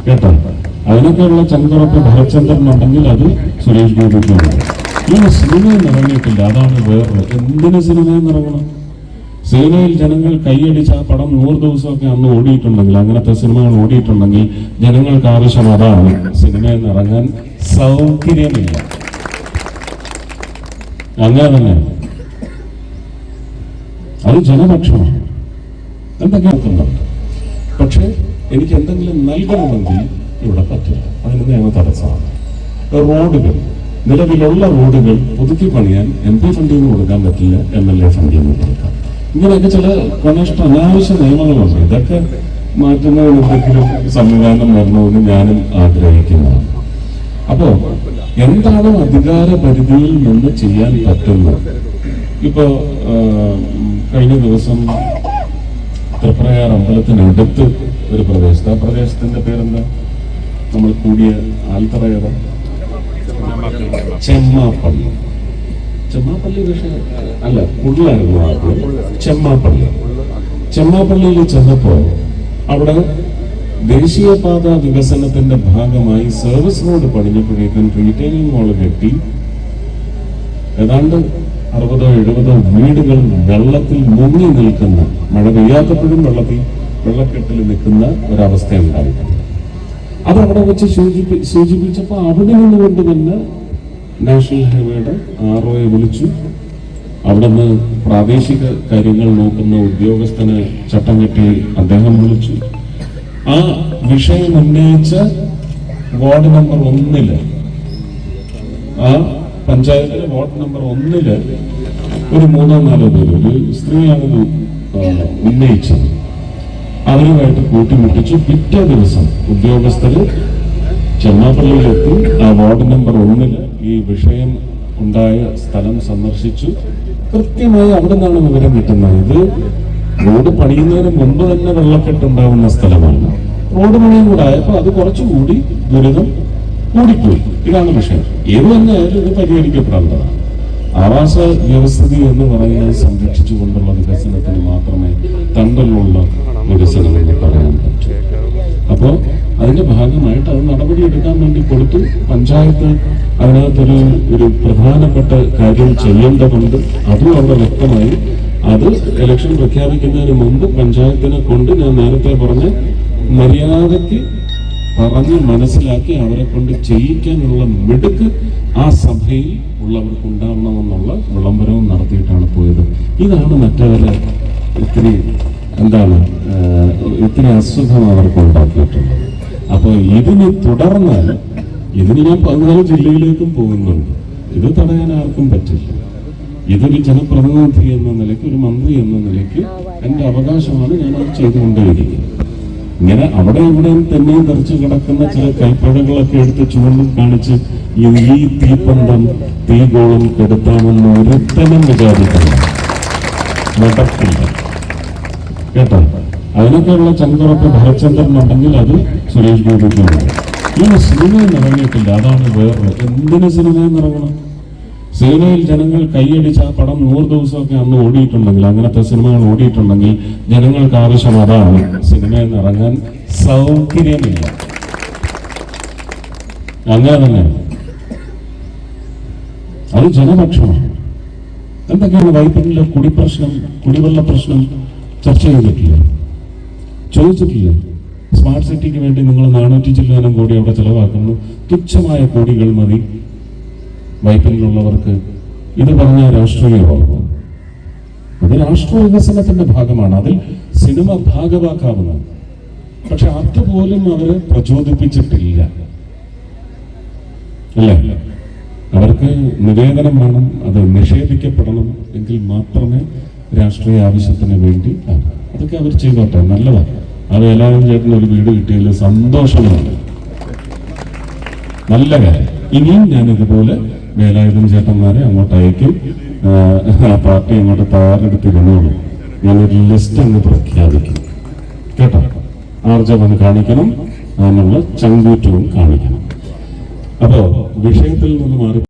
കേട്ടോ. അതിനൊക്കെയുള്ള ചന്ദ്രപ്പ് ഭരചന്ദ്രനുണ്ടെങ്കിൽ അത് സുരേഷ് ഗോപിക്കുണ്ട്. ഈ സിനിമയിൽ ഇറങ്ങിയിട്ടില്ല, അതാണ് വേറെ. എന്തിന് സിനിമയിൽ ഇറങ്ങണം? സിനിമയിൽ ജനങ്ങൾ കൈയടിച്ച് ആ പടം 100 ദിവസമൊക്കെ അന്ന് ഓടിയിട്ടുണ്ടെങ്കിൽ, അങ്ങനത്തെ സിനിമകൾ ഓടിയിട്ടുണ്ടെങ്കിൽ ജനങ്ങൾക്ക് ആവശ്യം അതാണ്. സിനിമയിൽ ഇറങ്ങാൻ സൗകര്യമില്ല. അങ്ങനെ തന്നെ അത് ജനപക്ഷമാണ്. എന്തൊക്കെ നോക്കുന്നുണ്ട്. പക്ഷെ എനിക്ക് എന്തെങ്കിലും നൽകണമെങ്കിൽ ഇവിടെ പറ്റില്ല. അതിന് നിയമ തടസ്സമാണ്. റോഡുകൾ, നിലവിലുള്ള റോഡുകൾ പുതുക്കി പണിയാൻ MP ഫണ്ടിൽ നിന്ന് കൊടുക്കാൻ പറ്റില്ല, MLA ഫണ്ടിൽ നിന്ന് കൊടുക്കാം. ഇങ്ങനെയൊക്കെ ചില അനാവശ്യ നിയമങ്ങളുണ്ട്. ഇതൊക്കെ മാറ്റുന്നതിന് എന്തെങ്കിലും സംവിധാനം വരണമെന്ന് ഞാനും ആഗ്രഹിക്കുന്നതാണ്. അപ്പോ എന്താണ് അധികാര പരിധിയിൽ നിന്ന് ചെയ്യാൻ പറ്റുന്നത്? ഇപ്പോ കഴിഞ്ഞ ദിവസം തൃപ്രയാർ അമ്പലത്തിനടുത്ത് ഒരു പ്രദേശത്ത്, ആ പ്രദേശത്തിന്റെ പേരെന്താ? നമ്മൾ കൂടിയ ആൽത്തറയത ചെമ്മാപ്പള്ളി. ചെമ്മാപ്പള്ളി പക്ഷേ അല്ല, കുടിലായിരുന്നു ആദ്യം. ചെമ്മാപ്പള്ളിയിൽ ചെന്നപ്പോ അവിടെ ദേശീയപാത വികസനത്തിന്റെ ഭാഗമായി സർവീസ് റോഡ് പണിഞ്ഞപ്പോഴേക്കും റീറ്റെയിലിംഗ് മോള് കെട്ടി ഏതാണ്ട് 60-70 വീടുകൾ വെള്ളത്തിൽ മുങ്ങി നിൽക്കുന്ന, മഴ പെയ്യാത്തപ്പോഴും വെള്ളക്കെട്ടിൽ നിൽക്കുന്ന ഒരവസ്ഥ ഉണ്ടായിട്ടുണ്ട്. അതവിടെ വെച്ച് സൂചിപ്പിച്ചപ്പോൾ അവിടെ നിന്നുകൊണ്ട് തന്നെ നാഷണൽ ഹൈവേയുടെ ROയെ വിളിച്ചു. അവിടെ നിന്ന് പ്രാദേശിക കാര്യങ്ങൾ നോക്കുന്ന ഉദ്യോഗസ്ഥനെ ചട്ടം കെട്ടി അദ്ദേഹം വിളിച്ചു. ആ വിഷയം ഉന്നയിച്ച വാർഡ് നമ്പർ 1 ആ പഞ്ചായത്തിലെ വാർഡ് നമ്പർ 1 ഒരു 3-4 പേര്, ഒരു സ്ത്രീയാണ് ഉന്നയിച്ചത്. അവരുമായിട്ട് കൂട്ടിമുട്ടിച്ചു. പിറ്റേ ദിവസം ഉദ്യോഗസ്ഥര് ചെമ്മാപ്പള്ളിയിലെത്തി ആ വാർഡ് നമ്പർ 1 ഈ വിഷയം ഉണ്ടായ സ്ഥലം സന്ദർശിച്ചു. കൃത്യമായി അവിടെ നിന്നാണ് വിവരം കിട്ടുന്നത്. ഇത് റോഡ് പണിയുന്നതിന് മുമ്പ് തന്നെ വെള്ളക്കെട്ടുണ്ടാവുന്ന സ്ഥലമാണ്. റോഡ് പണിയും കൂടെ ആയപ്പോൾ അത് കുറച്ചുകൂടി ദുരിതം കൂടിപ്പോയി. ഇതാണ് വിഷയം. ഏത് തന്നെയായാലും ഇത് പരിഹരിക്കപ്പെടേണ്ടതാണ്. ആവാസ വ്യവസ്ഥിതി എന്ന് പറയുന്നത് സംരക്ഷിച്ചുകൊണ്ടുള്ള വികസനത്തിന് മാത്രമേ തണ്ടലുള്ള വികസനം എന്ന് പറയാൻ പറ്റൂ. അപ്പോൾ അതിന്റെ ഭാഗമായിട്ട് അത് നടപടിയെടുക്കാൻ വേണ്ടി കൊടുത്തു. പഞ്ചായത്ത് അതിനകത്തൊരു പ്രധാനപ്പെട്ട കാര്യം ചെയ്യേണ്ടതുണ്ട്. അതും അവിടെ വ്യക്തമായി. അത് ഇലക്ഷൻ പ്രഖ്യാപിക്കുന്നതിന് മുമ്പ് പഞ്ചായത്തിനെ കൊണ്ട് ഞാൻ നേരത്തെ പറഞ്ഞ മര്യാദയ്ക്ക് പറഞ്ഞ് മനസ്സിലാക്കി അവരെ കൊണ്ട് ചെയ്യിക്കാനുള്ള മിടുക്ക് ആ സഭയിൽ ഉള്ളവർക്ക് ഉണ്ടാവണമെന്നുള്ള വിളംബരവും നടത്തിയിട്ടാണ് പോയത്. ഇതാണ് മറ്റവരെ ഇത്തിരി അസുഖം അവർക്ക് ഉണ്ടാക്കിയിട്ടുള്ളത്. അപ്പോൾ ഇതിന് തുടർന്നാൽ ഇതിന് ഞാൻ 14 ജില്ലയിലേക്കും പോകുന്നുണ്ട്. ഇത് തടയാൻ ആർക്കും പറ്റില്ല. ഇതൊരു ജനപ്രതിനിധി എന്ന നിലയ്ക്ക്, ഒരു മന്ത്രി എന്ന നിലയ്ക്ക് എൻ്റെ അവകാശമാണ്. ഞാനത് ചെയ്തുകൊണ്ടേയിരിക്കുന്നത്. ഇങ്ങനെ അവിടെ ഇവിടെയും തന്നെയും തെറിച്ച് കിടക്കുന്ന ചില കൈപ്പഴകളൊക്കെ എടുത്ത് ചൂണ്ടും കാണിച്ച് ഈ തീപ്പന്തം തീഗോളം കെടുത്താമെന്ന് ഒരുത്തനും വിചാരിക്കുന്നു. നടക്കില്ല കേട്ടോ. അതിനൊക്കെയുള്ള ചന്ദ്രപ്പ് ഭരചന്ദ്രനുണ്ടെങ്കിൽ അത് സുരേഷ് ഗോപിക്കുണ്ട്. ഈ സിനിമയിൽ ഇറങ്ങിയിട്ടില്ല, അതാണ് വേറെ. എന്തിന് സിനിമയിൽ ഇറങ്ങണം? സിനിമയിൽ ജനങ്ങൾ കൈയടിച്ച് ആ പടം 100 ദിവസമൊക്കെ അന്ന് ഓടിയിട്ടുണ്ടെങ്കിൽ, അങ്ങനത്തെ സിനിമകൾ ഓടിയിട്ടുണ്ടെങ്കിൽ ജനങ്ങൾക്ക് ആവശ്യം അതാണ്. സിനിമയിൽ ഇറങ്ങാൻ സൗകര്യമില്ല. അങ്ങനെ തന്നെ അത് ജനപക്ഷമാണ്. എന്തൊക്കെയാണ് വൈപ്പിനിലെ കുടിവെള്ള പ്രശ്നം ചർച്ച ചെയ്തിട്ടില്ല, ചോദിച്ചിട്ടില്ല. സ്മാർട്ട് സിറ്റിക്ക് വേണ്ടി നിങ്ങൾ 400 ചില്ലാനം കോടി അവിടെ ചെലവാക്കുന്നു. തുച്ഛമായ കോടികൾ മതി വൈപ്പിനിലുള്ളവർക്ക്. ഇത് പറഞ്ഞ രാഷ്ട്രീയമാകും. അത് രാഷ്ട്ര വികസനത്തിന്റെ ഭാഗമാണ്. അതിൽ സിനിമ ഭാഗവാക്കാവുന്നതാണ്. പക്ഷെ അതുപോലും അവരെ പ്രചോദിപ്പിച്ചിട്ടില്ല. അല്ലേ? അവർക്ക് നിവേദനം വേണം, അത് നിഷേധിക്കപ്പെടണം എങ്കിൽ മാത്രമേ രാഷ്ട്രീയ ആവശ്യത്തിന് വേണ്ടി അതൊക്കെ അവർ ചെയ്തോട്ടെ, നല്ലതാണ്. ആ വേലായുധൻ ചേട്ടന് ഒരു വീട് കിട്ടിയതിൽ സന്തോഷമാണ്, നല്ല കാര്യം. ഇനിയും ഞാൻ ഇതുപോലെ വേലായുധൻ ചേട്ടന്മാരെ അങ്ങോട്ട് അയക്കും. ആ പാർട്ടി അങ്ങോട്ട് തയ്യാറെടുത്തിരുന്നോളൂ. ഞാനൊരു ലിസ്റ്റ് അങ്ങ് പ്രഖ്യാപിക്കും കേട്ടോ. ആർജവം കാണിക്കണം, അതിനുള്ള ചങ്കൂറ്റവും കാണിക്കണം. അപ്പോ വിഷയത്തിൽ നിന്ന് മാറി